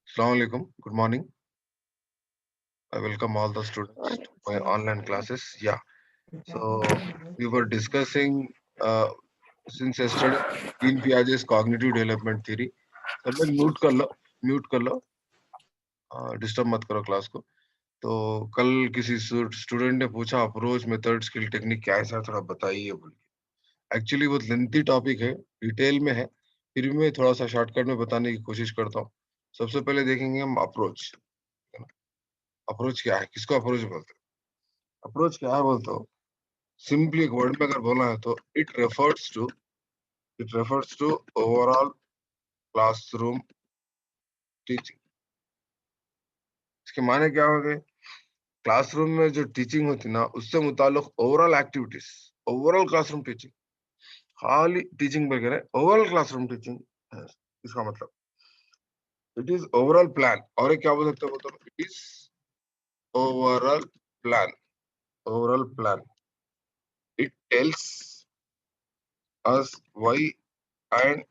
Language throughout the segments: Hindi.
Assalamu alaikum. Good morning. I welcome all the students to my online classes. Yeah. So we were discussing since yesterday Dean Piaget's cognitive development theory. सब लोग म्यूट कर लो, डिस्टर्ब मत करो क्लास को. तो कल किसी स्टूडेंट ने पूछा अप्रोच मेथड स्किल टेक्निक क्या है सर, थोड़ा बताइए बोल के. एक्चुअली बहुत लेंथी टॉपिक है, डिटेल में है, फिर भी मैं थोड़ा सा शॉर्टकट में बताने की कोशिश करता हूँ. सबसे पहले देखेंगे हम अप्रोच. अप्रोच क्या है, किसको अप्रोच बोलते हैं? अप्रोच क्या है बोलते हो, सिंपली एक वर्ड में अगर बोलना है तो it refers to overall classroom teaching. इसके माने क्या हो गए? क्लासरूम में जो टीचिंग होती ना, उससे मुताल्लिक overall activities, overall classroom teaching, खाली टीचिंग वगैरह, ओवरऑल क्लासरूम टीचिंग है. इसका मतलब इट इज ओवरऑल प्लान. और एक क्या बोल सकते हो, तो it is overall plan. Overall plan. It tells us why and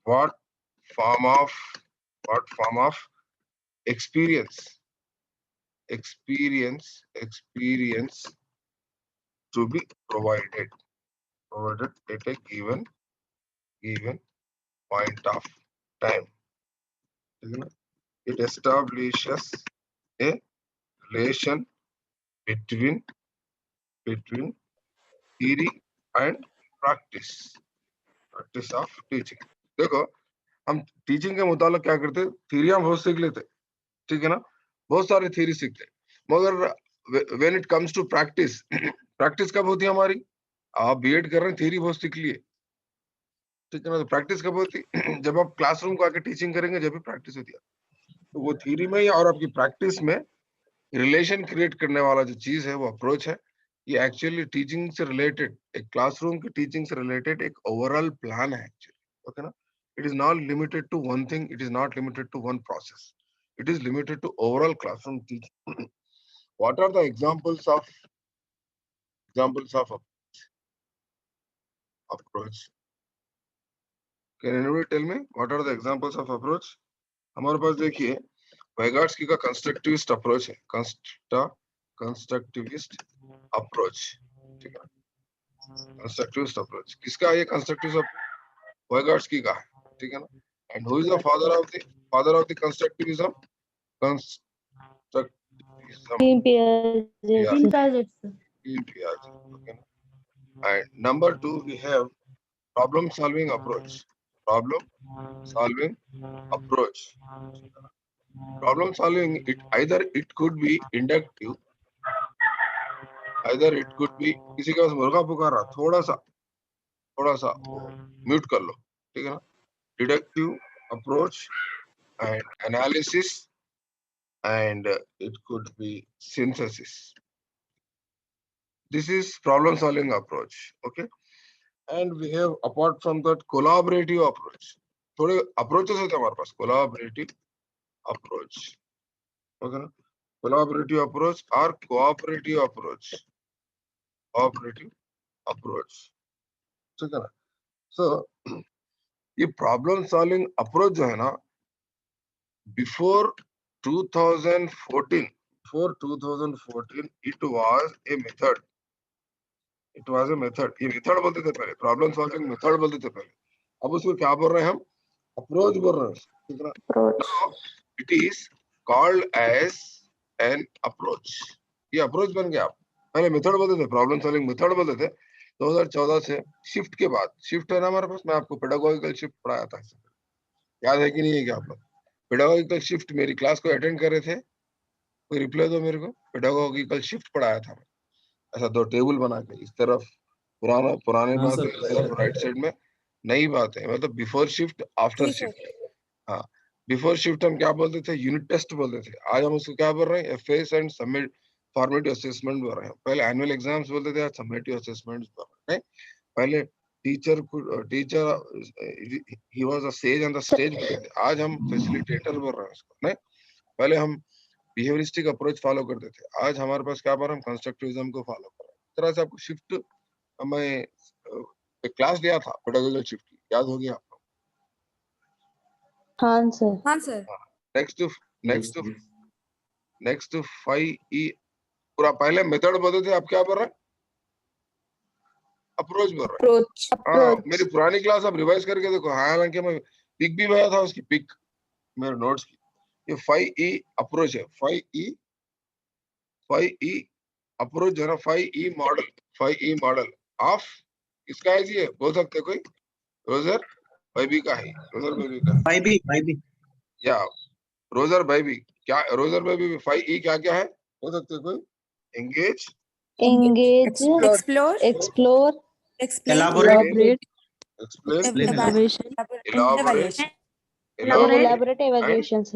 what form of experience to be provided at a given point of time. It establishes a relation between theory and practice of teaching. देखो, हम टीचिंग के मुताबिक क्या करते, थ्योरी हम बहुत सीख लेते, ठीक है ना, बहुत सारे थ्योरी सीखते, मगर when it comes to practice, practice कब होती है हमारी? आप बीएड कर रहे हैं, थ्योरी बहुत सीख लिए, ठीक है ना, तो प्रैक्टिस कब होती? जब आप क्लासरूम को आके टीचिंग करेंगे, जब भी प्रैक्टिस होती है. तो वो थ्योरी में और आपकी प्रैक्टिस में रिलेशन क्रिएट करने वाला जो चीज है, वो अप्रोच है. ये एक्चुअली टीचिंग से रिलेटेड, एक क्लासरूम की टीचिंग से रिलेटेड एक ओवरऑल प्लान है एक्चुअली. ओके ना. It is not limited to one thing, it is not limited to one process, it is limited to overall classroom teaching. What are the examples of approach? Can anybody tell me what are the examples of approach? हमारे पास देखिए वेगार्ड्सकी का कंस्ट्रक्टिविस्ट अप्रोच है, कंस्ट्रक्टिविस्ट अप्रोच, ठीक है. कंस्ट्रक्टिविस्ट अप्रोच किसका है? ये कंस्ट्रक्टिविस्ट वेगार्ड्सकी का है, ठीक है ना. And who is the father of the constructivism? Constructivism. Dean Piaget. Yeah, Dean Piaget. Okay. And number 2 we have problem solving approach. Problem solving approach. Problem solving, it could be inductive, either it could be, किसी के पास मुर्गा पुकार रहा, थोड़ा सा म्यूट कर लो, ठीक है ना. Deductive approach and analysis, and it could be synthesis. This is problem solving approach. Okay. And we have, apart from that, collaborative approach. थोड़े approaches होते हैं हमारे पास. Collaborative approach. Okay ना. Collaborative approach or cooperative approach. ठीक है ना. So ये problem solving approach जो है ना, before 2014, it was a method. ये मेथड बोलते थे पहले, प्रॉब्लम सॉल्विंग मेथड बोलते थे पहले. अब उसको क्या बोल रहे हैं हम? अप्रोच बोल रहे हैं, ठीक है. It is called as an approach. ये अप्रोच बन गया. पहले मेथड बोलते थे, प्रॉब्लम सॉल्विंग मेथड बोलते थे. 2014 से शिफ्ट के बाद, शिफ्ट है ना हमारे पास, मैं आपको पेडागोजिकल शिफ्ट पढ़ाया था, याद है कि नहीं है क्या आप लोग? पेडागोजिकल शिफ्ट मेरी क्लास को अटेंड कर रहे थे? कोई रिप्लाई दो मेरे को. पेडागोजिकल शिफ्ट पढ़ाया था, ऐसा 2 टेबल बना के, इस तरफ पुराने बात है, राइट साइड में नई बात है, मतलब बिफोर शिफ्ट आफ्टर शिफ्ट. हाँ, बिफोर शिफ्ट हम क्या बोलते थे? यूनिट टेस्ट बोलते थे. आज हम उसको क्या बोल रहे हैं? FS and submit formative assessment बोल रहे हैं. पहले एनुअल एग्जाम्स बोलते थे, आज सबमिटिव असेसमेंट्स बोल रहे हैं. पहले teacher he was a says on the stage बोलते थे, आज हम फैसिलिटेटर बोल रहे हैं उसको. नहीं, पहले हम बिहेवियरिस्टिक अप्रोच फॉलो करते थे, आज हमारे पास क्या बोल रहे हैं? हम कंस्ट्रक्टिविज्म को फॉलो कर रहे हैं. इस तरह से आपको शिफ्ट, मैं एक क्लास लिया था पेडागोजिकल शिफ्ट की, याद होगी आपको? हाँ सर. हाँ सर. नेक्स्ट 5E पूरा पहले मेथड बोलते थे, अब क्या बोल रहे हैं? अप्रोच बोल रहे हैं। हाँ, मेरी पुरानी क्लास आप रिवाइज करके देखो। हालांकि मैं पिक भी बनाया था उसकी, पिक मेरे नोट्स की। ये 5E अप्रोच है। 5E अप्रोच जो है ना, 5E मॉडल ऑफ किसका है जी? ये बोल सकते कोई? रोजर बेबी का है। रोजर बेबी का या रोजर बेबी। क्या रोजर बेबी 5E क्या क्या है बोल सकते कोई? Engage, explore, explain, elaborate, elaborate, evaluations,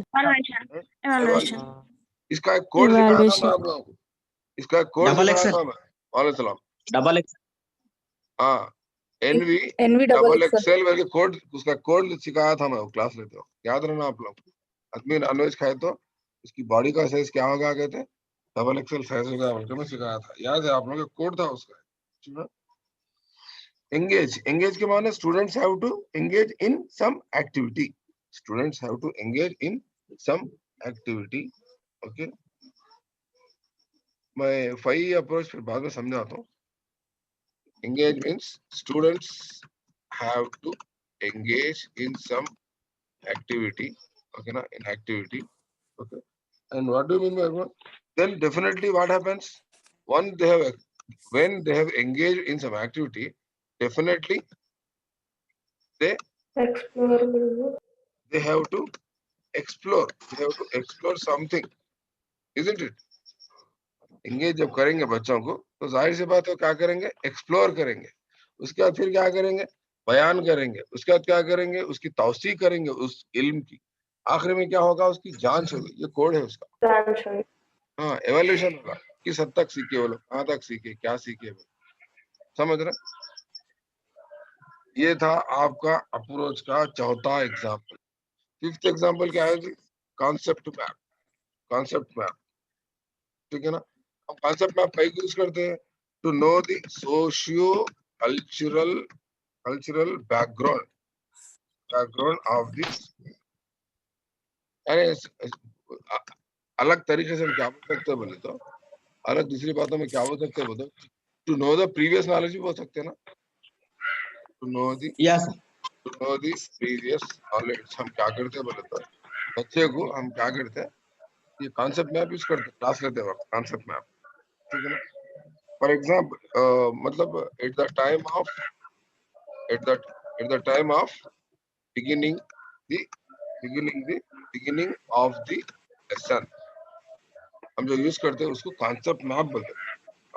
evaluation। इसका एक कोड सिखाया था मैं आप लोगों को। इसका एक कोड सिखाया था मैं। वालेकुम सलाम। Double x. हाँ, NV डबल एक्सएल करके कोड, उसका कोड सिखाया था मैं वो क्लास लेते हो। याद रखना आप लोग। आदमी नॉनवेज खाए तो उसकी बॉडी का साइज क्या होगा कहते? डबल एक्सएल साइज होगा, उनको मैं सिखाया था। याद है आप लोगों को? कोड था उसका। एंगेज के माने students have to engage in some activity. Students have to engage in some activity. Okay, मैं 5 अप्रोच फिर बाद में समझाता हूँ। Engage means students have to engage in some activity. Okay, na? In activity. Okay. And what do you mean by that? Then definitely what happens? When they have engaged in some activity, definitely they have to explore. They have to explore something, isn't it? Engage जब करेंगे बच्चों को तो जाहिर सी बात है क्या करेंगे? एक्सप्लोर करेंगे। उसके बाद फिर क्या करेंगे? बयान करेंगे। उसके बाद क्या करेंगे? उसकी तौसीक करेंगे उस इल्म की। आखिर में क्या होगा? उसकी जांच होगी। ये कोड है उसका। हाँ, एवोल्यूशन होगा। किस हद तक सीखे वो लोग, कहाँ तक सीखे, क्या सीखे वो, समझ रहे? ये था आपका अप्रोच का चौथा एग्जाम्पल। फिफ्थ एग्जाम्पल क्या है जी? Concept map. कॉन्सेप्ट मैप, ठीक है ना? हम कॉन्सेप्ट मैप कहीं यूज करते हैं to know the socio cultural background of this. अलग तरीके से हम क्या बोल सकते हैं बोले तो, अलग दूसरी बातों में क्या बोल सकते हैं बोले, to know the previous knowledge भी बोल सकते हैं ना। To know the previous knowledge हम क्या करते हैं बोले तो, बच्चे को हम क्या करते हैं, ये कॉन्सेप्ट मैप यूज करते हैं क्लास लेते वक्त। कॉन्सेप्ट मैप, ठीक है ना? फॉर एग्जाम्पल मतलब at the time of beginning of the lesson हम जो यूज करते हैं उसको कॉन्सेप्ट मैप बोलते हैं।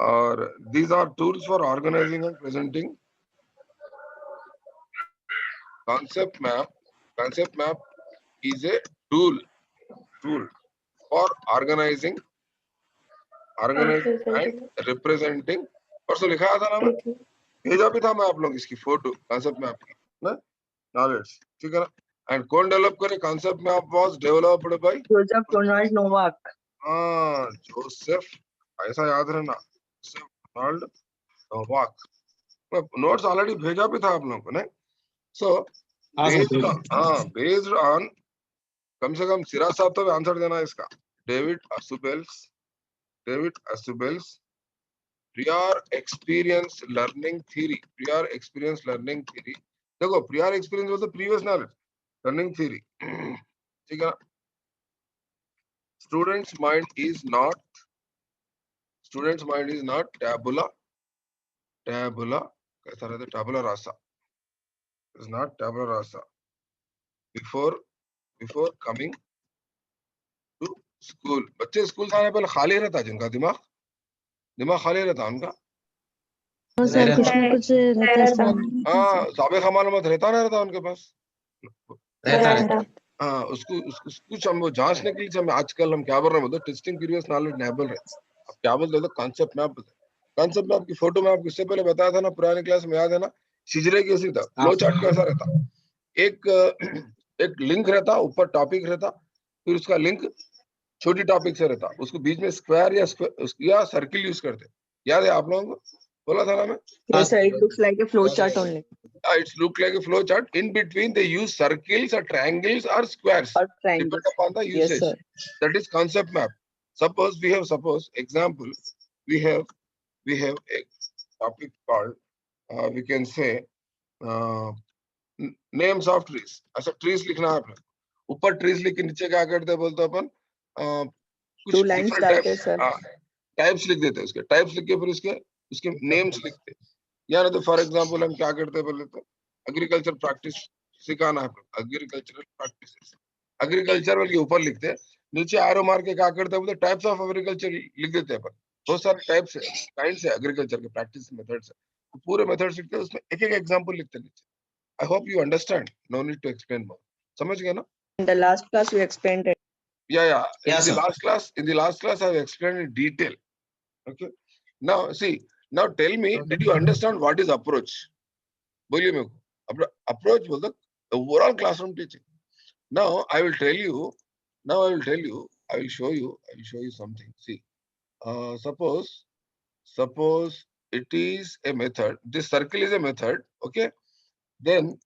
और these are tools for organizing and presenting। concept map is a tool for organizing and representing। परसों लिखाया था ना मैं, भेजा भी था मैं आप लोग इसकी फोटो कॉन्सेप्ट मैप की ना, नॉलेज, ठीक है ना? एंड कौन डेवलप करे concept map? Was developed by Joseph Ronald Novak. हाँ, जोसेफ, ऐसा याद रहना, Joseph Ronald Novak. Notes already भेजा भी था आप लोगों को ना। सो बेस्ड ऑन कम से कम सिराज साहब तो आंसर देना इसका। David Ausubel's prior experience learning theory। देखो, prior experience was the previous knowledge, learning theory, ठीक है? student's mind is not tabula कैसा रहता है? tabula rasa is not tabula rasa before coming to school। बच्चे स्कूल से आने पहले खाली रहता है जिनका दिमाग खाली रहता है उनका। कुछ न कुछ रहता है। हाँ, साबिक़ मालूमात रहता ना रहता उनके पास, रहता। हाँ, उसको कुछ हम वो जांचने के लिए आजकल हम क्या बोल रहे हैं बोलते, टेस्टिंग प्रीवियस नॉलेज नेबल है। अब क्या बोलते हैं? Concept map. कॉन्सेप्ट मैप की फोटो में आपको इससे पहले बताया था ना पुरानी क्लास में, याद है ना? सिजरे की ऐसी था, फ्लो चार्ट कैसा रहता, एक लिंक रहता, ऊपर टॉपिक रहता, फिर उसका लिंक छोटी टॉपिक से रहता, उसको बीच में स्क्वायर या सर्किल यूज करते। याद है आप लोगों को? बोला था ना मैं? Yes, sir. It looks like a flow chart only. It's look like a flow chart. In between, they use circles or triangles or squares. Or triangles. Depend upon the Yes, usage. sir. That is concept map. Suppose example, we have a topic called we can say uh, names of trees. ऐसा trees लिखना है आपने. ऊपर trees लिख के नीचे क्या करते हैं बोलते हैं अपन कुछ Two lines different डालते types हैं, sir. टाइप्स लिख देते हैं उसके टाइप्स लिख के फिर उसके नेम्स लिखते हैं. या ना तो फॉर एग्जांपल हम क्या करते हैं बोले तो एग्रीकल्चर प्रैक्टिस सिखाना है. एग्रीकल्चरल प्रैक्टिसेस एग्रीकल्चर वाले के ऊपर लिखते हैं. नीचे एरो मार के क्या करते हैं बोलते टाइप्स ऑफ एग्रीकल्चर लिख देते हैं अपन. बहुत सारे टाइप्स है काइंड्स है एग्रीकल्चर के प्रैक्टिस मेथड्स है. तो पूरे मेथड्स लिखते हैं उसमें एक एक एग्जांपल लिखते हैं नीचे. I hope you understand. No need to explain more. समझ गए ना? In the last class, we explained it. Yeah. Yes, In sir. the last class, I have explained in detail. Okay. Now, see. Now, tell me, did you understand what is approach? बोलिए मेरे को. Approach बोलते overall classroom teaching. Now, I will tell you. I will show you something. See. Suppose it is a method. This circle is a method. Okay. Then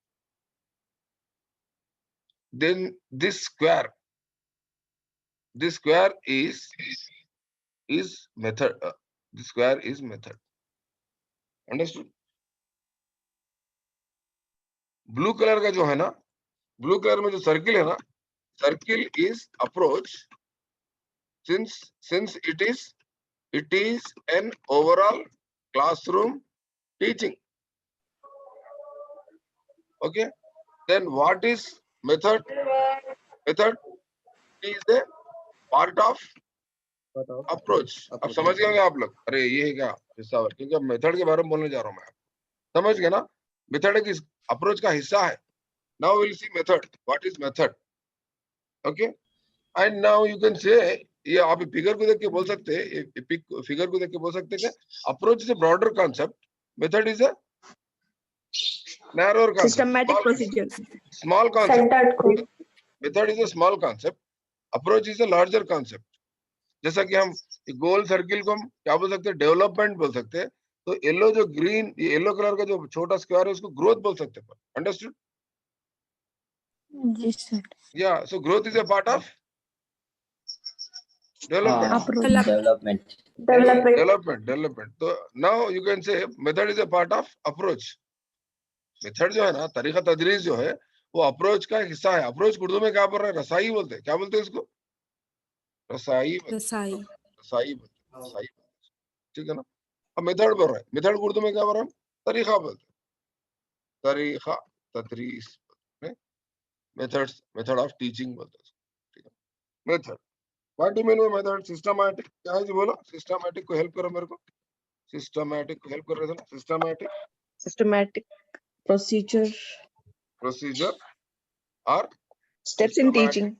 this square is method. This square is method. Understood? Blue color का जो है ना, blue color में जो circle है ना, circle is approach. Since it is an overall classroom teaching. Okay. Then what is method? Method is the part of approach. अब समझ गए होंगे आप लोग. अरे ये है क्या हिस्सा? क्योंकि मेथड के बारे में बोलने जा रहा हूँ मैं. समझ गए ना? मेथड एक अप्रोच का हिस्सा है. Now we'll see method. What is method? Okay. And now you can say ये आप फिगर को देख के बोल सकते हैं. फिगर को देख के बोल सकते हैं कि approach is a broader concept. Method is a narrower concept. Systematic procedure. Small concept. Method is a small concept. Approach is a larger concept. जैसा कि हम गोल सर्किल को हम क्या बोल सकते हैं? डेवलपमेंट बोल सकते हैं. तो येलो जो ग्रीन येलो कलर का जो छोटा स्क्वायर है उसको ग्रोथ बोल सकते हैं. Understood? Yes, sir. Yeah. So growth is a part of development. Development. So now you can say method is a part of approach. Method जो है ना, तरीका तदरीस जो है वो अप्रोच का हिस्सा है. अप्रोच उर्दू में क्या बोल रहे हैं? रसाई बोलते हैं. क्या बोलते हैं इसको? रसाई. ठीक है ना? अब मेथड बोल रहे हैं. मेथड उर्दू में क्या बोल रहे हैं? तरीका बोलते हैं. तरीका तदरीस मेथड ऑफ टीचिंग बोलते हैं. ठीक है. Method. What do mean by method? Systematic. क्या है जी बोलो? सिस्टमैटिक को हेल्प करो मेरे को. सिस्टमैटिक को हेल्प कर रहे थे ना. Systematic procedure. Or Steps in teaching.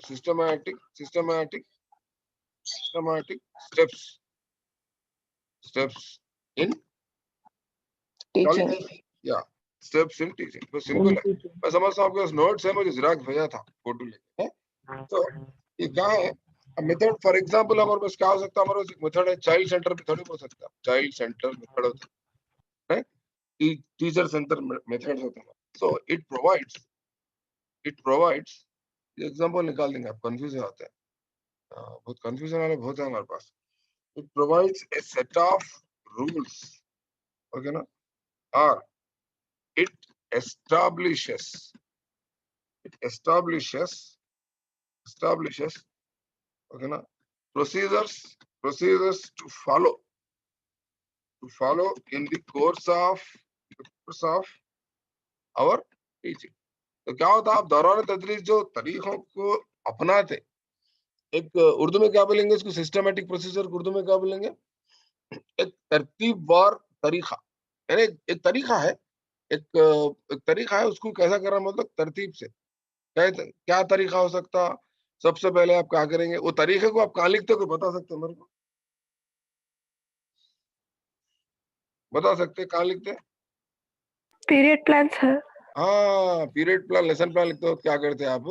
systematic steps in Teaching. Yeah, steps in teaching. तो सिंपल है. मैं समझता हूँ आपके पास नोट्स है. मुझे जिराक्स भेजा था फोटो लेके. तो ये क्या है? मेथड फॉर एग्जांपल हमारे पास क्या हो सकता है? हमारे पास मेथड है चाइल्ड सेंटर मेथड हो सकता है. चाइल्ड सेंटर मेथड होता है. टीचर सेंटर मेथड होता है. So it provides एग्जांपल निकाल देंगे. आप कंफ्यूज हो जाते हैं. बहुत कंफ्यूजन वाले बहुत है हमारे पास. It provides a set of rules. Okay ना? Or it establishes okay na, procedures to follow in the course of our teaching. तो क्या होता है? आप दौरान तदरीस जो तरीकों को अपनाते, एक उर्दू में क्या बोलेंगे इसको? Systematic procedure. उर्दू में क्या बोलेंगे? एक तरतीबवार तरीका. यानी एक तरीका है. एक तरीका है. उसको कैसा करना मतलब तरतीब से. क्या तरीका हो सकता? सबसे पहले आप क्या करेंगे? वो तरीके को आप कहाँ लिखते हो? बता सकते हो मेरे को? बता सकते हैं कहाँ लिखते हैं? Period plans है. हाँ, पीरियड प्लान, लेसन प्लान लिखते हो. क्या करते हैं आप?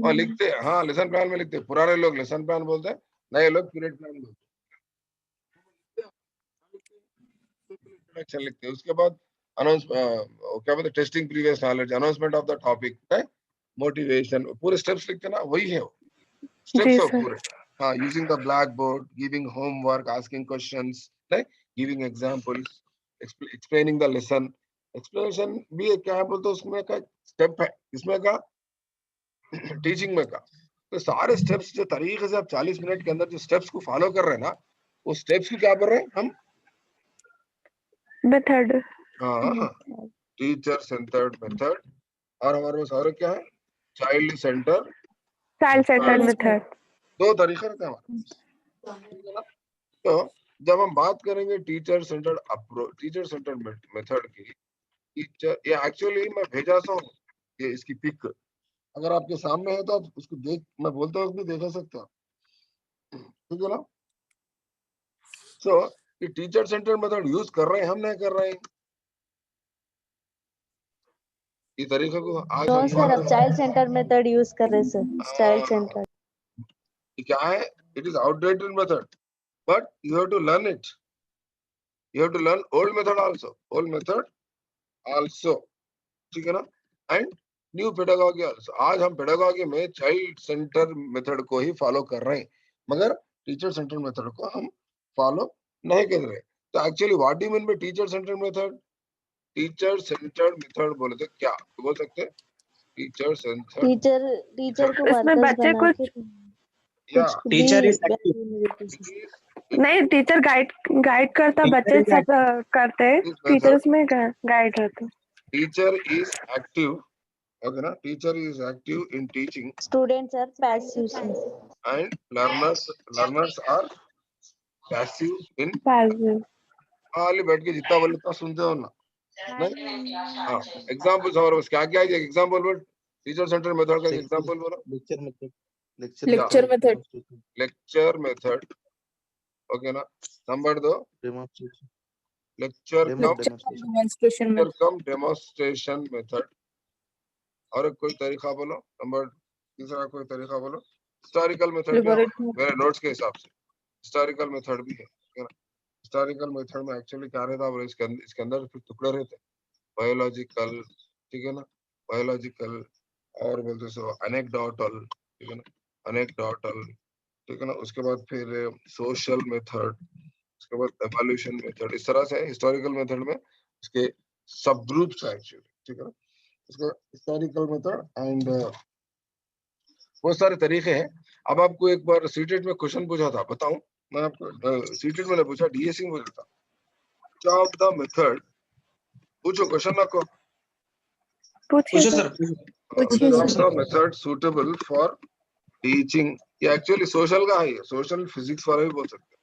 और लिखते हैं. हाँ, लेसन प्लान में लिखते हैं. पुराने लोग लेसन प्लान बोलते हैं, नए लोग पीरियड प्लान बोलते हैं. इंट्रोडक्शन लिखते हैं, उसके बाद अनाउंस क्या बोलते, testing previous knowledge, announcement of the topic है, मोटिवेशन, पूरे स्टेप्स लिखते हैं ना, वही है स्टेप्स जी हो सर। पूरे। हाँ, using the black board, giving homework, asking questions, giving examples, explaining the lesson. Explanation भी एक क्या है बोलते, उसमें का स्टेप है, इसमें का टीचिंग में का। तो सारे स्टेप्स जो तरीके से आप 40 मिनट के अंदर जो स्टेप्स को फॉलो कर रहे हैं ना, वो स्टेप्स को क्या कर रहे हैं हम? मेथड। हाँ, टीचर सेंटर्ड मेथड। और हमारे पास और क्या है? Child centre, child centred method. दो तरीके रहते हैं हमारे, ठीक है ना? तो जब हम बात करेंगे teacher centred approach, teacher centred method की, टीचर, ये एक्चुअली मैं भेजा सा हूँ, ये इसकी पिक अगर आपके सामने है तो आप उसको देख, मैं बोलता हूँ भी देख सकते हो, ठीक है ना? सो ये टीचर सेंटर्ड मेथड यूज कर रहे हैं, हम नहीं कर रहे हैं ये तरीके को। आज नो हम सर, अब चाइल्ड सेंटर मेथड यूज कर रहे सर, चाइल्ड सेंटर। क्या है? It is outdated method, but you have to learn it, you have to learn old method also, old method also, ठीक है ना? And new pedagogy also. आज हम पेडागॉजी में चाइल्ड सेंटर मेथड को ही फॉलो कर रहे हैं, मगर टीचर सेंटर मेथड को हम फॉलो नहीं कर रहे। तो actually what do you mean by teacher centre method? Teacher centred method बोले तो क्या बोल सकते हैं? टीचर सेंटर्ड, टीचर को इसमें वर्कर्स बच्चे बना कुछ के या कुछ टीचर इज भी एक्टिव, नहीं, टीचर गाइड करता, बच्चे टीचर इज सब करते हैं, टीचर्स में गाइड रहता। टीचर इज एक्टिव, ओके ना? Teacher is active in teaching students are passive sir. and learners are passive in। Passive. खाली बैठ के जितना बोले उतना सुनते हो ना, नहीं? हाँ, एग्जांपल्स और बस क्या क्या है एग्जांपल बोल, टीचर सेंटर मेथड का एग्जांपल बोलो। Lecture method, lecture method, lecture method, okay ना? Number 2, demonstration, lecture cum demonstration demonstration method. और एक कोई तरीका बोलो, नंबर तीसरा कोई तरीका बोलो। हिस्टोरिकल मेथड भी है मेरे नोट्स के हिसाब से, हिस्टोरिकल मेथड भी है, ठीक है ना? हिस्टोरिकल मेथड में एक्चुअली क्या रहता है, इसके अंदर फिर टुकड़े रहते हैं, बायोलॉजिकल, ठीक है ना? बायोलॉजिकल, और बोलते सो अनेक्डोटल, ठीक है ना? अनेक्डोटल, ठीक है ना? उसके बाद फिर सोशल मेथड, उसके बाद एवोल्यूशन मेथड। इस तरह से हिस्टोरिकल मेथड में इसके सब ग्रुप्स है एक्चुअली, ठीक है ना? इसका हिस्टोरिकल मेथड एंड बहुत सारे तरीके हैं। अब आपको एक बार सीटेट में क्वेश्चन पूछा था, बताऊं मैं आपको? सीटेट में पूछा, डीएससी में पूछा था, क्या ऑफ द मेथड, पूछो क्वेश्चन आपको, पूछिए sir, the method suitable for teaching. ये एक्चुअली सोशल का है, ये सोशल फिजिक्स वाला भी बोल सकते हैं,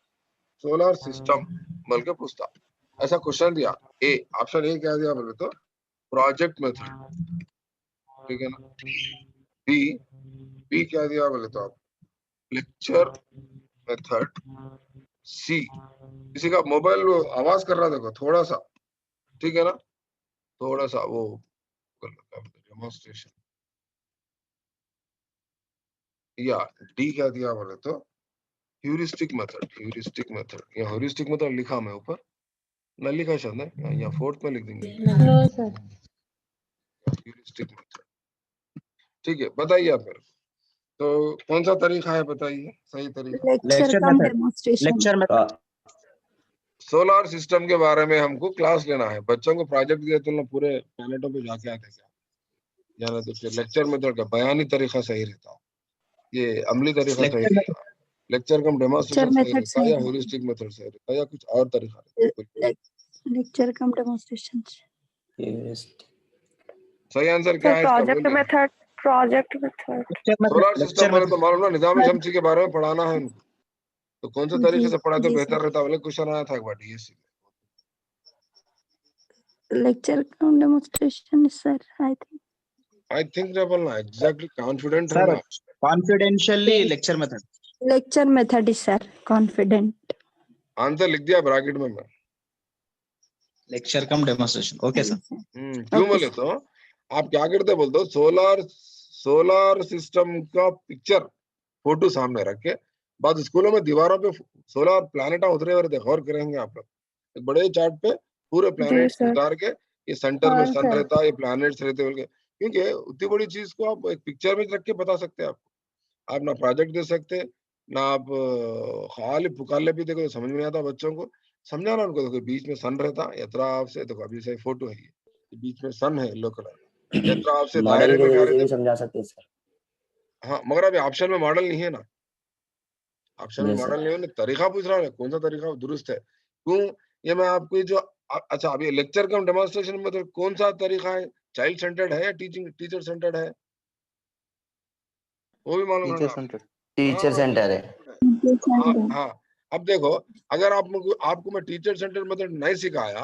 सोलर सिस्टम बोल के पूछता। ऐसा क्वेश्चन दिया, ए ऑप्शन ए क्या दिया बोले तो प्रोजेक्ट मेथड, ठीक है ना? बी, बी क्या दिया बोले तो आप लेक्चर मेथड। सी, किसी का मोबाइल आवाज कर रहा है, देखो थोड़ा सा, ठीक है ना? थोड़ा सा वो डेमोन्स्ट्रेशन। या डी क्या दिया बोले तो ह्यूरिस्टिक मेथड, ह्यूरिस्टिक मेथड। या ह्यूरिस्टिक मेथड लिखा मैं ऊपर, न लिखा शायद है, या फोर्थ में लिख देंगे नो सर। ह्यूरिस्टिक मेथड, ठीक है? बताइए आप मेरे को, तो कौन सा तरीका है बताइए सही तरीका? Lecture cum demonstration. Lecture method, solar system के बारे में हमको क्लास लेना है, बच्चों को प्रोजेक्ट दिया तो पूरे प्लेनेटों पे जाके आते क्या जाना, तो फिर लेक्चर मेथड का बयानी तरीका सही रहता, ये अमली तरीका सही रहता, लेक्चर कम डेमोन्स्ट्रेशन सही रहता, या ह्यूरिस्टिक मेथड सही रहता, या कुछ और तरीका रहता? Lecture cum demonstration. सही आंसर क्या है इसका? Project method, project method. Solar system lecture बोले तो मालूम ना निजाम शमसी के बारे में पढ़ाना है उनको, तो कौन से तरीके से पढ़ाते बेहतर रहता? बोले क्वेश्चन आया था एक बार डीएससी में। Lecture cum demonstration sir, I think क्या बोलना एग्जैक्टली, कॉन्फिडेंट सर, रहना। Confidentiality lecture method, lecture method is sir confident. Answer लिख दिया ब्रैकेट में मैं। Lecture cum demonstration, okay sir. क्यों बोले तो आप क्या करते बोलते हो, सोलर सिस्टम का पिक्चर फोटो सामने रख के, बाद स्कूलों में दीवारों पे सोलर प्लैनेटा उतरे हुए रहते, गौर करेंगे आप लोग, एक बड़े चार्ट पे पूरे प्लैनेट्स sir. उतार के ये सेंटर में हाँ, सन sir. रहता है, ये प्लैनेट्स रहते हैं, क्योंकि उतनी बड़ी चीज को आप एक पिक्चर में रख के बता सकते हैं। आप ना प्रोजेक्ट दे सकते, ना आप खाली पुकारले भी देखो तो समझ में नहीं आता बच्चों को। समझाना उनको, देखो बीच में सन रहता, यात्रा आपसे देखो अभी से फोटो है, ये बीच में सन है येलो कलर, यात्रा आपसे मॉडल दायरे के में क्या जरिए भी रहते। समझा सकते हैं सर। हाँ, मगर अभी ऑप्शन में मॉडल नहीं है ना, ऑप्शन में जी सर। मॉडल नहीं है, तरीका पूछ रहा है, कौन सा तरीका दुरुस्त है, क्यों ये मैं आपको ये जो अच्छा अभी लेक्चर कम डेमोन्स्ट्रेशन में तो कौन सा तरीका है, चाइल्ड सेंटर्ड है या टीचर सेंटर्ड है, वो भी मालूम टीचर है। सेंटर। टीचर सेंटर है। हाँ हाँ, अब देखो अगर आपको मैं टीचर सेंटर मेथड नहीं सिखाया,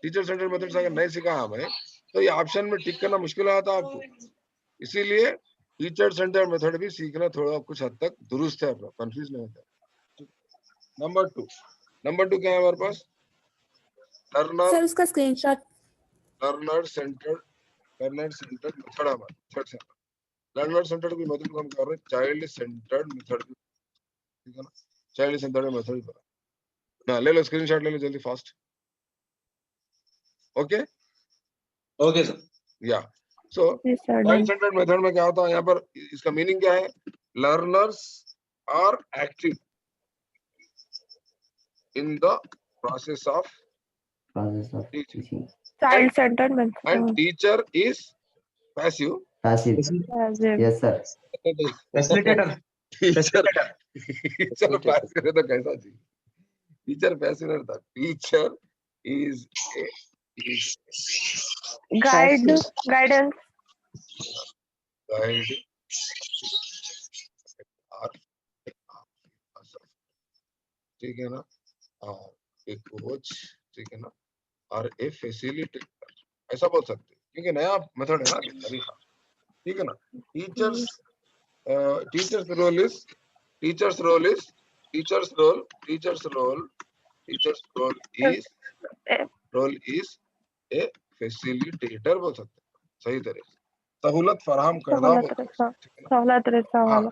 टीचर सेंटर मेथड से अगर नहीं सिखाया मैं, तो ये ऑप्शन में टिक करना मुश्किल आता आपको। इसीलिए टीचर सेंटर मेथड भी सीखना थोड़ा कुछ हद तक दुरुस्त है, कंफ्यूज नहीं होता। नंबर टू क्या है हमारे पास, सर उसका स्क्रीनशॉट। लर्नर सेंटर मेथड हमारा लर्नर सेंटर्ड की मेथड को हम कर रहे हैं चाइल्ड सेंटर्ड मेथड, ठीक है ना, चाइल्ड सेंटर्ड मेथड ना, ले लो स्क्रीनशॉट, ले लो जल्दी फास्ट। Okay okay sir. या सो Yes, sir. Child Done. Centred method में क्या होता है, यहाँ पर इसका मीनिंग क्या है, learners are active in the process of Process of teaching teaching. Child centered and method. Teacher is passive. Passive. Passive. Yes sir. Facilitator. Teacher teacher passive है तो कैसा जी, टीचर पैसिव नहीं था, teacher is Guide. Passive. Guidance. Guide ठीक है ना, एक कोच, ठीक है ना, और ए फैसिलिटेटर, ऐसा बोल सकते हैं, क्योंकि नया मेथड है ना, तरीका, ठीक है ना। Teacher's role is teacher's role is a facilitator बोल सकते हैं, सही तरीके से सहूलत फराहम करना बोल सकते हैं, ठीक है ना। सहूलत रसा हाँ, वाला।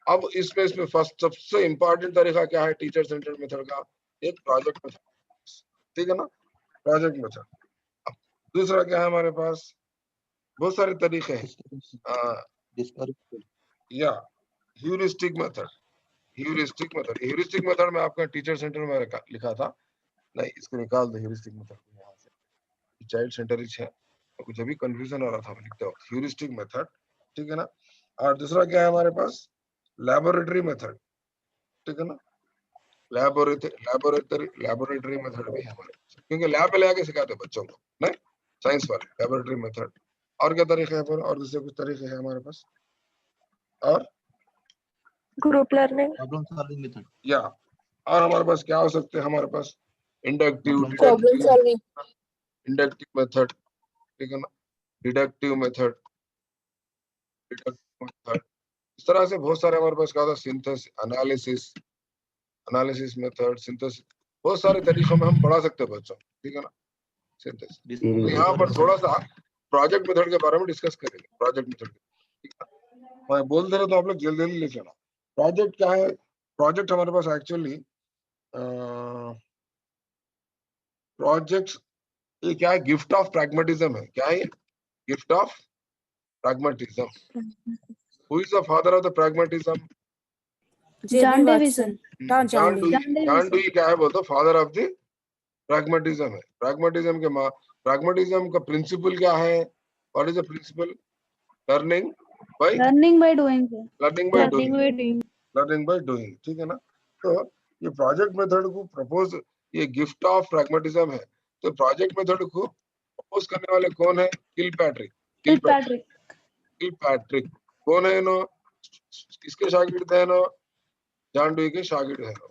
अब इसमें फर्स्ट सबसे इंपॉर्टेंट तरीका क्या है टीचर सेंटर्ड मेथड का, एक प्रोजेक्ट मेथड, ठीक है ना, प्रोजेक्ट मेथड। अब दूसरा क्या है हमारे पास, बहुत सारे तरीके हैं, या ह्यूरिस्टिक मेथड। ह्यूरिस्टिक मेथड में आपका टीचर सेंटर में लिखा था, नहीं इसको निकाल दो ह्यूरिस्टिक मेथड को यहाँ से, चाइल्ड सेंटर है, कुछ अभी कंफ्यूजन हो रहा था लिखते वक्त, ह्यूरिस्टिक मेथड, ठीक है ना। और दूसरा क्या है हमारे पास, लैबोरेटरी मेथड, ठीक है ना, लैबोरेटरी मेथड भी है हमारे पास, क्योंकि लैब में ले आके सिखाते बच्चों को, नहीं साइंस वाले, लैबोरेटरी मेथड। और क्या तरीके हैं, और दूसरे कुछ तरीके हैं हमारे पास, और group learning. Problem solving method. या और हमारे पास क्या हो सकते हैं, हमारे पास इंडक्टिव मेथड, ठीक है ना, डिडक्टिव मेथड, इस तरह से बहुत सारे हमारे पास क्या होता है, सिंथेसिस एनालिसिस मेथड, सिंथेसिस, बहुत सारे तरीकों में हम पढ़ा सकते हैं बच्चों, ठीक है ना, सिंथेसिस। तो यहाँ पर थोड़ा सा प्रोजेक्ट मेथड के बारे में डिस्कस करेंगे, प्रोजेक्ट मेथड, ठीक है। मैं बोल दे रहा तो आप लोग जल्दी जल्दी लिख लेना। प्रोजेक्ट क्या है, प्रोजेक्ट हमारे पास एक्चुअली प्रोजेक्ट्स ये क्या है, गिफ्ट ऑफ प्रैग्मेटिज्म है, क्या है, gift of pragmatism. Who is the father of the pragmatism, John Davison. John Dewey क्या है बोलते, फादर ऑफ द प्रैग्मेटिज्म है। प्रैग्मेटिज्म के प्रैग्मेटिज्म का प्रिंसिपल क्या है, what is the principle, learning by doing, ठीक है ना। तो ये प्रोजेक्ट मेथड को प्रपोज, ये गिफ्ट ऑफ प्रैग्मेटिज्म है, तो प्रोजेक्ट मेथड को प्रपोज करने वाले कौन है, किलपैट्रिक कौन है नो, किसके शागिर्द है नो, जॉन डुई के शागिर्द है नो,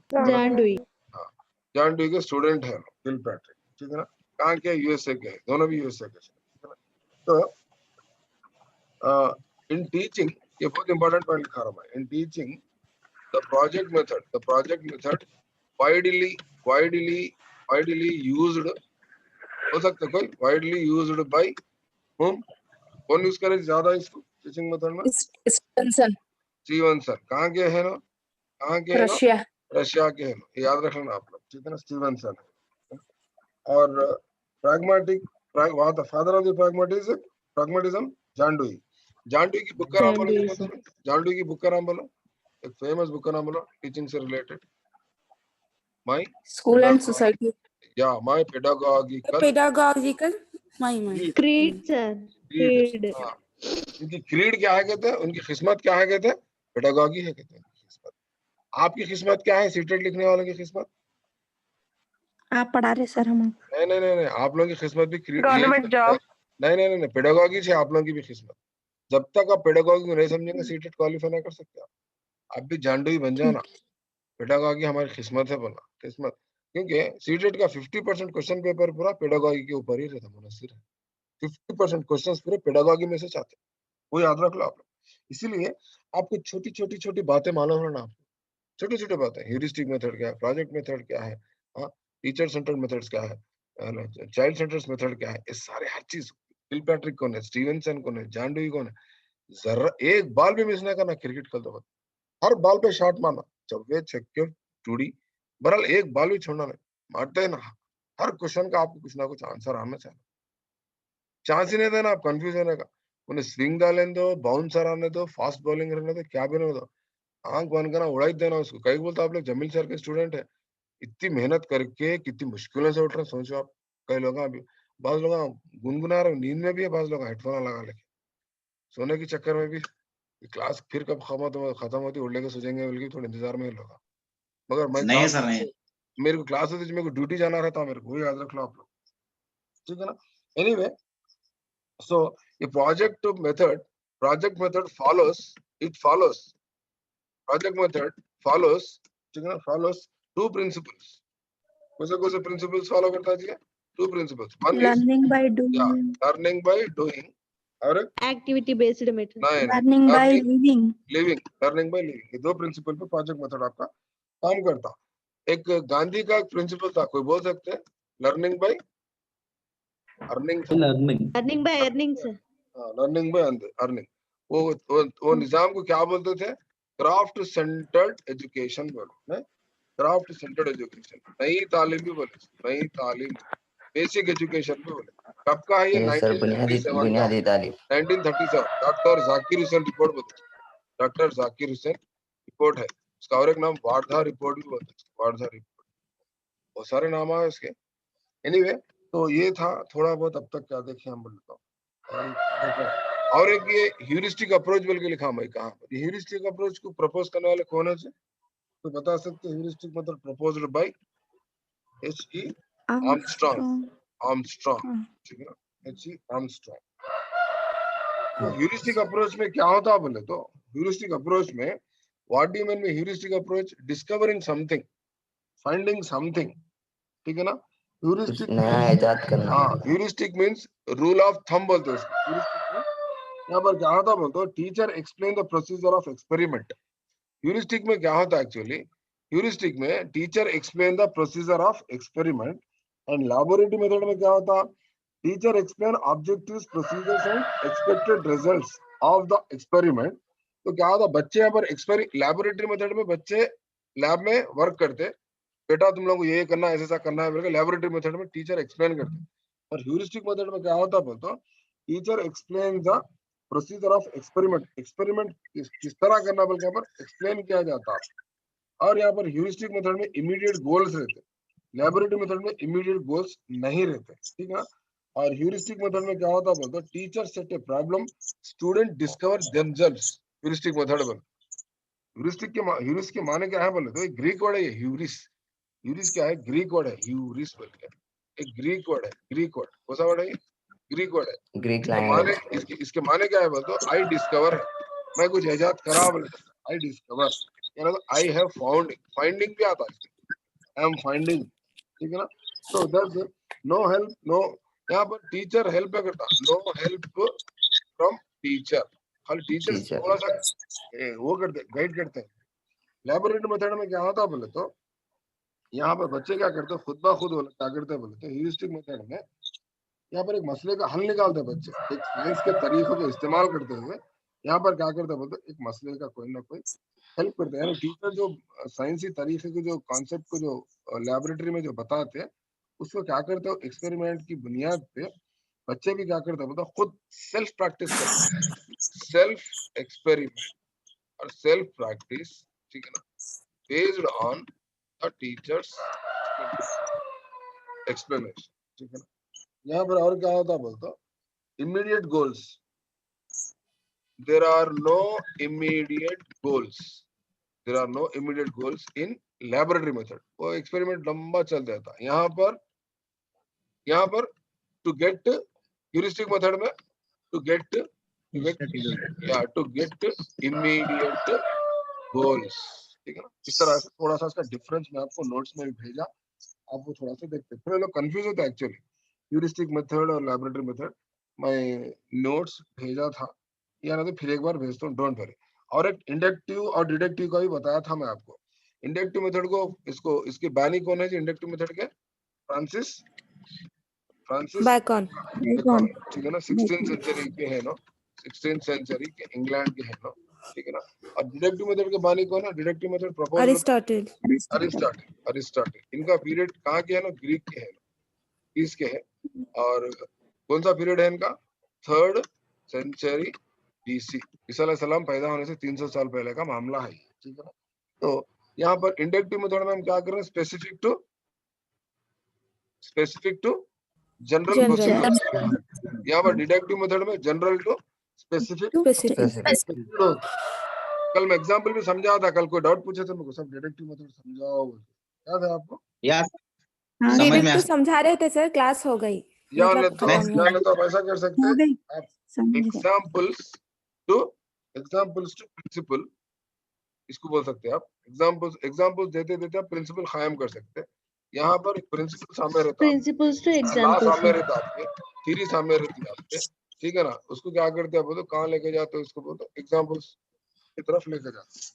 हाँ, जॉन डुई के स्टूडेंट है नो, किलपैट्रिक, ठीक है ना। कहाँ के, यूएसए के, दोनों भी यूएसए के, ठीक है ना। तो इन टीचिंग, ये बहुत इंपॉर्टेंट पॉइंट लिखा रहा हूं मैं, in teaching the project method widely used हो सकता है कोई, widely used by whom, कौन यूज करे ज्यादा इसको टीचिंग मेथड में, स्टीवनसन। कहाँ के है ना, रशिया के है ना, याद रखना आप लोग, ठीक है ना, स्टीवनसन। और what the father of the pragmatism? John Dewey. John Dewey की बुक का नाम बोलो। John Dewey की बुक का नाम बोलो, एक फेमस बुक का नाम बोलो टीचिंग से related. My School and society. Yeah, my pedagogical Creed, sir. Creed. हाँ, उनकी क्रीड क्या है कहते हैं, उनकी किस्मत क्या है कहते हैं, पेडागॉगी है कहते हैं किस्मत। आपकी किस्मत क्या है, सीटेट लिखने वालों की किस्मत? आप पढ़ा रहे सर हम। नहीं, आप लोगों की किस्मत भी क्रीड गवर्नमेंट जॉब। नहीं, पेडागॉगी से आप लोगों की भी किस्मत। जब तक आप पेडागॉगी को नहीं समझेंगे सीटेट क्वालिफाई नहीं कर सकते आप भी जांडू ही बन जाना। पेडागॉगी हमारी किस्मत है बोला, किस्मत, क्योंकि सीटेट का 50% क्वेश्चन पेपर पूरा पेडागॉगी के ऊपर ही रहता मुनस्सिर है। 50% क्वेश्चंस पूरे पेडागॉगी में से चाहते हैं, वो याद रख लो आप लोग। इसीलिए आपको छोटी बातें मालूम होना, आपको छोटी बातें, ह्यूरिस्टिक मेथड क्या है, प्रोजेक्ट मेथड क्या है, टीचर सेंटर्ड मेथड्स क्या है, चाइल्ड सेंटर्स मेथड क्या है, ये सारे हर चीज। किलपैट्रिक कौन है, स्टीवेंसन कौन है, जॉन डुई कौन है, जरा एक बाल भी मिस नहीं करना क्रिकेट खेलते वक्त, हर बाल पे शॉट मारना, चौके छक्के टूडी, बहरहाल एक बाल भी छोड़ना नहीं, मारते ना, हर क्वेश्चन का आपको कुछ ना कुछ आंसर आना चाहिए, चांस ही नहीं देना आप कंफ्यूज होने का। उन्हें स्विंग डालने दो, बाउंसर आने दो, फास्ट बॉलिंग रहने दो, क्या भी रहने दो, आंख बंद करना, उड़ा ही देना उसको। कई बोलते आप लोग जमील सर के स्टूडेंट है, इतनी मेहनत करके कितनी मुश्किलों से उठ रहे, सोचो आप। कई लोग अभी, बाज लोग गुनगुना रहे, नींद में भी है, बाज लोग हेडफोन लगा लेके सोने के चक्कर में भी, क्लास फिर कब खत्म होती उड़ने के सोचेंगे, बल्कि थोड़ा इंतजार में ही लोग। मगर मैं नहीं सर नहीं। मेरे को क्लास होती, मेरे को ड्यूटी जाना रहता, मेरे को याद रख लो आप लोग, ठीक है ना। Anyway, so a project method follows, project method follows, ठीक है ना, follows two principles। कौन से principles follow करता है? Two principles, one is learning by doing. learning by doing, और Activity based method. नहीं, learning by living. learning by living, ये दो प्रिंसिपल पे प्रोजेक्ट मेथड आपका काम करता। एक गांधी का प्रिंसिपल था, कोई बोल सकते हैं, लर्निंग बाय अर्निंग था। Earning by earning, sir. Learning by earning, वो निजाम को क्या बोलते थे, क्राफ्ट सेंटर्ड एजुकेशन बोले, क्राफ्ट सेंटर्ड एजुकेशन, नई तालीम भी बोले, नई तालीम, बेसिक एजुकेशन भी बोले। कब का है ये? सर बुनियादी तालीम 1937, डॉक्टर जाकिर हुसैन रिपोर्ट बोलते, डॉक्टर जाकिर हुसैन रिपोर्ट है उसका, और एक नाम वार्धा रिपोर्ट भी बोलते हैं, वार्धा रिपोर्ट, बहुत सारे नाम है उसके। एनीवे, तो ये था थोड़ा बहुत, अब तक क्या देखे हम बोलता हूँ। और एक ये ह्यूरिस्टिक अप्रोच बोल के लिखा मैं, कहा ह्यूरिस्टिक अप्रोच को प्रपोज करने वाले कौन है, तो बता सकते हैं? ह्यूरिस्टिक मतलब प्रपोज्ड बाय H.E. आर्मस्ट्रांग, ठीक है ना, H.E. आर्मस्ट्रांग। तो ह्यूरिस्टिक अप्रोच में क्या होता है बोले तो, ह्यूरिस्टिक अप्रोच में what do you mean by heuristic approach? Discovering something, finding something, ठीक है ना। ह्यूरिस्टिक नया इजाद करना। Heuristic means rule of thumb बोलते हैं उसको। यहाँ पर क्या होता बोलते, teacher explain the procedure of experiment. Heuristic में क्या होता एक्चुअली, ह्यूरिस्टिक में teacher explain the procedure of experiment, and laboratory method में क्या होता, teacher explain objectives, procedures and expected results of the experiment. तो क्या होता, बच्चे यहाँ पर लैबोरेटरी मेथड में बच्चे लैब में वर्क करते, बेटा तुम लोग को ये करना है, ऐसा करना है, लैबोरेटरी मेथड में टीचर एक्सप्लेन करते। और ह्यूरिस्टिक मेथड में क्या होता बोलते, teacher explain the procedure of experiment, experiment किस तरह करना बल्कि यहाँ पर एक्सप्लेन किया जाता है। और यहाँ पर ह्यूरिस्टिक मेथड में इमीडिएट गोल्स रहते, लैबोरेटरी मेथड में इमीडिएट गोल्स नहीं रहते, ठीक है। और ह्यूरिस्टिक मेथड में क्या होता बोलते, teacher said a problem, student discover themselves. Heuristic method बोलते, ह्यूरिस के माने क्या है बोले तो, ग्रीक वर्ड है ये ह्यूरिस। ह्यूरिस क्या है? ग्रीक वर्ड है, ह्यूरिस बोल के एक ग्रीक वर्ड है, ग्रीक वर्ड, कौन सा वर्ड है ये? ग्रीक वर्ड है। ग्रीक इसके माने, लैंग्वेज। इसके माने क्या है बोलते, आई डिस्कवर है, मैं कुछ इजाद करा बोले, आई डिस्कवर, यानी आई हैव फाउंड, फाइंडिंग भी आता है, आई एम फाइंडिंग, ठीक है ना। तो दैट्स नो हेल्प, नो, यहाँ पर टीचर हेल्प करता, नो हेल्प फ्रॉम टीचर, खाली टीचर थोड़ा सा वो करते, गाइड करते हैं। लैबोरेटरी मेथड में क्या होता है बोले तो, यहाँ पर बच्चे क्या करते हैं, खुद ब खुद क्या करते हैं बोले तो, ह्यूरिस्टिक मेथड में यहाँ पर एक मसले का हल निकालते हैं बच्चे, एक साइंस के तरीकों को इस्तेमाल करते हुए यहाँ पर क्या करते हैं बोलते, एक मसले का कोई ना कोई हेल्प करते हैं। यानी टीचर जो साइंसी तरीके के जो कॉन्सेप्ट को जो लैबोरेटरी में जो बताते हैं, उसको क्या करते हो, एक्सपेरिमेंट की बुनियाद पे बच्चे भी क्या करते हैं, मतलब खुद सेल्फ प्रैक्टिस करते हैं, सेल्फ एक्सपेरिमेंट और सेल्फ प्रैक्टिस, ठीक है ना, based on the teachers explanation, ठीक है ना। यहाँ पर और क्या होता है बोलते, immediate goals, there are no immediate goals, there are no immediate goals in laboratory method। वो एक्सपेरिमेंट लंबा चल जाता है। यहाँ पर to get heuristic method में to get immediate goals, ठीक है ना। इस तरह से थोड़ा सा इसका डिफरेंस मैं आपको नोट्स में भी भेजा, आप वो थोड़ा सा देखते, थोड़े लोग कंफ्यूज होते हैं एक्चुअली ह्यूरिस्टिक मेथड और लैबोरेटरी मेथड। मैं नोट्स भेजा था, या ना तो फिर एक बार भेजता हूँ, डोंट वरी। और एक इंडक्टिव और डिडक्टिव का भी बताया था मैं आपको। इंडक्टिव मेथड को इसके बानी कौन है जी इंडक्टिव मेथड के? फ्रांसिस बैकॉन ठीक है ना, 16th सेंचुरी के है ना, 16th सेंचुरी के इंग्लैंड के है ना, ठीक है ना। और डिडक्टिव मेथड के बानी कौन है? Deductive method propose Aristotle. इनका पीरियड कहाँ के है ना, ग्रीक के है, ग्रीस के है। और कौन सा पीरियड है इनका? 3rd सेंचुरी BC, ईसा अलैहि सलाम पैदा होने से 300 साल पहले का मामला है, ठीक है ना। तो यहाँ पर इंडक्टिव मेथड में हम क्या कर रहे हैं, स्पेसिफिक टू जनरल प्रोसीजर। यहाँ पर डिडक्टिव मेथड में जनरल टू स्पेसिफिक। कल मैं एग्जांपल भी समझा था, कल कोई डाउट पूछे थे मेरे को, सब डिडक्टिव मेथड समझाओ, याद है आपको? समझ में समझा रहे थे सर, क्लास हो गई। या नहीं तो आप ऐसा कर सकते हैं, आप एग्जांपल्स टू प्रिंसिपल, इसको बोल सकते हैं आप। एग्जांपल्स देते देते आप प्रिंसिपल कायम कर सकते हैं। यहाँ पर एक प्रिंसिपल सामने रहता है, प्रिंसिपल्स टू लॉ एग्जांपल्स। सामने रहता है आपके, थ्योरी सामने रहती है आपके, ठीक है ना। उसको क्या करते हैं बोलो, कहाँ लेके जाते हो उसको, बोलो एग्जांपल्स की तरफ लेके जाते हैं,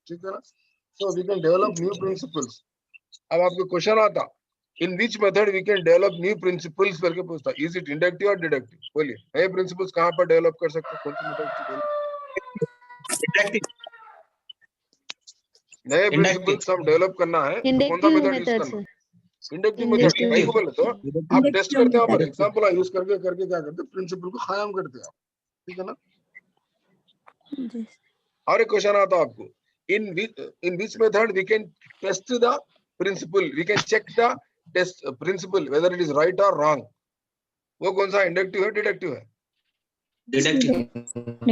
ठीक है ना। So we can develop new principles. अब आपको क्वेश्चन आता, in which method we can develop new principles करके पूछता, इज इट इंडक्टिव और डिडक्टिव? बोलिए, नए प्रिंसिपल्स कहाँ पर डेवलप कर सकते हैं, कौन सी मेथड से डेवलप? नए प्रिंसिपल्स हम डेवलप करना है तो कौन सा मेथड यूज करना? Inductive method. भाई को बोले तो आप टेस्ट करते हैं, पर एग्जांपल यूज करके क्या करते हैं, प्रिंसिपल को कायम करते हैं आप, ठीक है ना। और एक क्वेश्चन आता है आपको, in which method we can test the principle, we can check the test principle whether it is right और रॉन्ग। वो कौन सा, इंडक्टिव है डिडक्टिव है?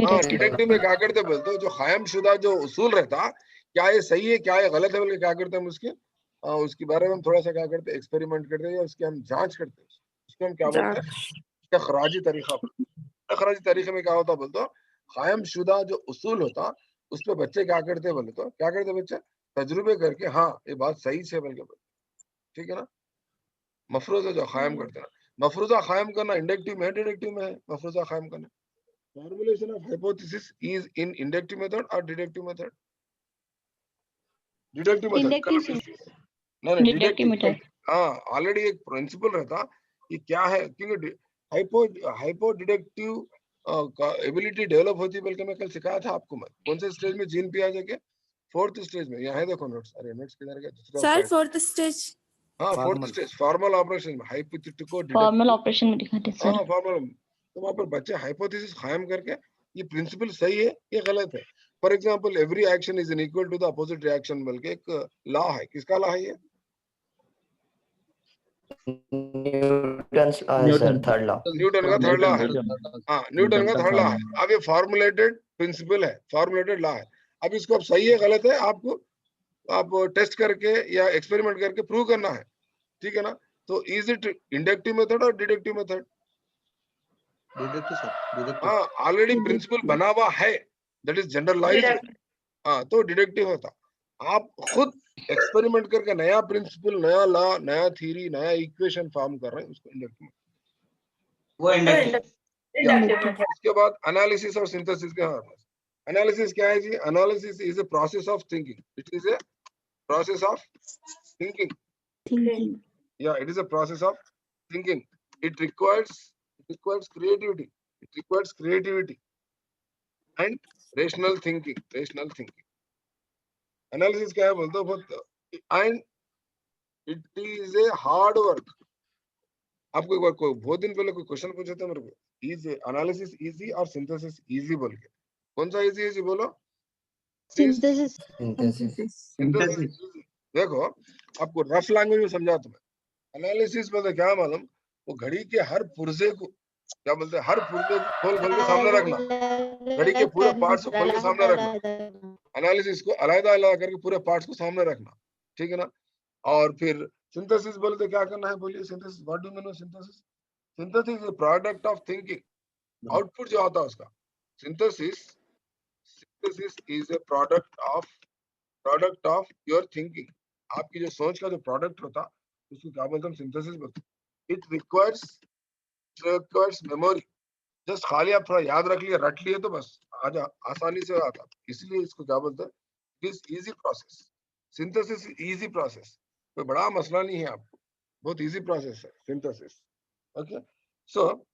हाँ, डिडक्टिव में क्या करते बोलते हो, जो कायम शुदा जो उसूल रहता, क्या ये सही है क्या ये गलत है, बोल के क्या करते हैं हम उसके बारे में हम थोड़ा सा क्या करते हैं, एक्सपेरिमेंट करते हैं, या उसकी हम जांच करते हैं। उसको हम क्या बोलते हैं, इस्तखराजी तरीका। इस्तखराजी तरीके में क्या होता बोलते हो, कायम शुदा जो उसूल होता उस पर बच्चे क्या करते बोले तो, क्या करते बच्चे, तजुर्बे करके हाँ ये बात सही से बोल के, ठीक है ना। मफरूजा जो कायम करते हैं, मफरूजा कायम करना इंडक्टिव में, डिडक्टिव में है मफरूजा कायम करना। Formulation of hypothesis is in inductive method और डिडक्टिव मेथड? डिडक्टिव मेथड नहीं डिडक्टिव मेथड। हाँ, ऑलरेडी एक प्रिंसिपल रहता, ये क्या है, क्योंकि हाइपो डिडक्टिव एबिलिटी डेवलप होती है, बल्कि मैं कल सिखाया था आपको। मैं कौन से स्टेज में जीन पे आ जाके? 4th स्टेज में। यहाँ है देखो नोट्स, अरे नोट्स किधर गए सर? 4th स्टेज, हाँ 4th स्टेज फॉर्मल ऑपरेशन में, हाइपोथेटिको फॉर्मल ऑपरेशन में दिखाते सर। हाँ फॉर्मल। तो वहां पर बच्चे हाइपोथेसिस कायम करके ये प्रिंसिपल सही है ये गलत है। For example every action is equal to the opposite reaction, बल्कि एक लॉ है। किसका लॉ है ये? न्यूटन्स लॉ है सर, थर्ड लॉ। न्यूटन का थर्ड लॉ है। हाँ, न्यूटन का थर्ड लॉ है। अब ये फॉर्मुलेटेड प्रिंसिपल है, फॉर्मुलेटेड लॉ है। अब इसको अब सही है गलत है आपको आप टेस्ट करके या एक्सपेरिमेंट करके प्रूव करना है, ठीक है ना। तो इज इट इंडक्टिव मेथड और डिडक्टिव मेथड? हाँ, ऑलरेडी प्रिंसिपल बना हुआ है, दैट इज जनरलाइज्ड। हाँ, तो डिडक्टिव होता। आप खुद एक्सपेरिमेंट करके नया प्रिंसिपल, नया लॉ, नया थ्योरी, नया इक्वेशन फॉर्म कर रहे हैं, उसको इंडक्टिव। वो इंडक्टिव। इसके बाद एनालिसिस और सिंथेसिस के। हाँ, एनालिसिस क्या है जी? Analysis is a process of thinking. It is a process of thinking. Yeah, it is a process of thinking. It requires creativity. It requires creativity and rational thinking. Rational thinking. Analysis क्या है बोलते हो बहुत, and it is a hard work. आपको एक बार कोई बहुत दिन पहले कोई क्वेश्चन पूछे थे मेरे को, इज एनालिसिस इजी और सिंथेसिस इजी बोल के, कौन सा इजी है बोलो? Synthesis. Synthesis. सिंथेसिस। देखो आपको रफ लैंग्वेज में समझा तुम्हें, एनालिसिस मतलब क्या मालूम, वो घड़ी के हर पुर्जे को क्या बोलते हैं, हर पुर्जे को खोल खोल के सामने रखना, घड़ी के पूरे पार्ट्स को खोल के सामने रखना, एनालिसिस को अलग अलग करके पूरे पार्ट्स को सामने रखना, ठीक है ना। और फिर सिंथेसिस बोले तो क्या करना है बोलिए? Synthesis, what do you mean synthesis? Synthesis is product of thinking, output जो आता है उसका। Synthesis is a product of your thinking, आपकी जो सोच का जो प्रोडक्ट होता उसको क्या बोलते हैं? सिंथेसिस बोलते हैं। इट रिक्वायर्स मेमोरी, जस्ट खाली आप थोड़ा याद रख लिए, रट लिए तो बस आज आसानी से आता, इसलिए इसको क्या बोलते हैं? It is easy process. Synthesis easy process, कोई बड़ा मसला नहीं है आपको, बहुत इजी प्रोसेस है सिंथेसिस। ओके, सो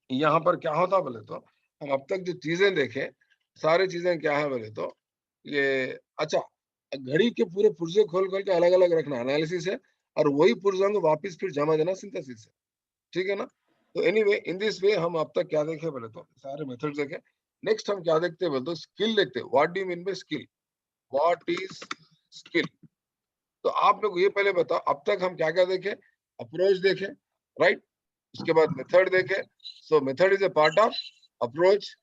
यहाँ पर क्या होता बोले तो, हम अब तक जो चीजें देखें सारी चीजें क्या है बोले तो ये, अच्छा घड़ी के पूरे पुर्जे खोल खोल के अलग अलग रखना एनालिसिस है, और वही पुर्जों को वापस फिर जमा देना सिंथेसिस है, ठीक है ना। तो एनीवे इन दिस वे हम अब तक क्या देखे बोले तो सारे मेथड्स देखे। नेक्स्ट हम क्या देखते हैं बोले तो स्किल देखते हैं। What do you mean by skill? What is skill? तो आप लोग ये पहले बताओ, अब तक हम क्या क्या देखे? अप्रोच देखे, राइट, उसके बाद मेथड देखे। सो method is a part of approach,